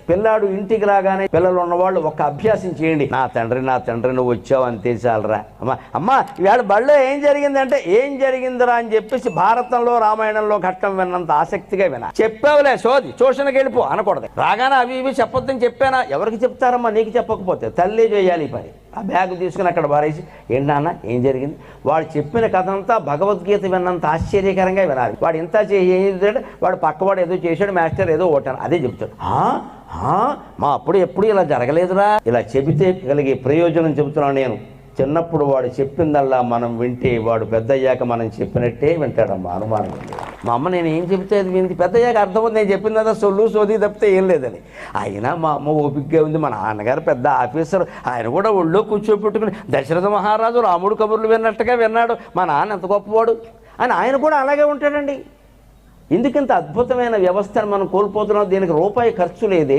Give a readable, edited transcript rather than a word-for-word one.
పిల్లాడు ఇంటికి రాగానే పిల్లలు ఉన్నవాళ్ళు ఒక అభ్యాసం చేయండి. నా తండ్రి నువ్వు వచ్చావు అంతే చాలరా. అమ్మా ఇవాళ బడిలో ఏం జరిగిందంటే ఏం జరిగిందిరా అని చెప్పేసి భారతంలో రామాయణంలో ఘట్టం విన్నంత ఆసక్తిగా వినా. చెప్పావులే సోది ట్యూషన్కి వెళ్ళిపో అనకూడదు. రాగానే అవి ఇవి చెప్పొద్దని చెప్పానా? ఎవరికి చెప్తారమ్మా? నీకు చెప్పకపోతే తల్లి చేయాలి పని. ఆ బ్యాగ్ తీసుకుని అక్కడ బారేసి ఏంటి నాన్న ఏం జరిగింది? వాడు చెప్పిన కథ అంతా భగవద్గీత విన్నంత ఆశ్చర్యకరంగా వినాలి. వాడు ఇంత ఏం చేశాడు, వాడు పక్కవాడు ఏదో చేశాడు, మాస్టర్ ఏదో ఓటాను అదే చెప్తాడు. మా అప్పుడు ఎప్పుడు ఇలా జరగలేదురా. ఇలా చెబితే కలిగే ప్రయోజనం చెబుతున్నాను నేను. చిన్నప్పుడు వాడు చెప్పిందల్లా మనం వింటే వాడు పెద్దయ్యాక మనం చెప్పినట్టే వింటాడమ్మా, అనుమానం ఉంది. మా అమ్మ నేను ఏం చెబితే అది వింది, పెద్దయ్యాక అర్థమవుతుంది నేను చెప్పిందా సోది తప్పితే ఏం లేదని. అయినా మా అమ్మ ఓపికగా ఉంది. మా నాన్నగారు పెద్ద ఆఫీసర్, ఆయన కూడా ఒళ్ళో కూర్చోపెట్టుకుని దశరథ మహారాజు రాముడు కబుర్లు విన్నట్టుగా విన్నాడు. మా నాన్న ఎంత గొప్పవాడు అని ఆయన కూడా అలాగే ఉంటాడండి. ఎందుకంత అద్భుతమైన వ్యవస్థను మనం కోల్పోతున్నాం? దీనికి రూపాయి ఖర్చు లేదే.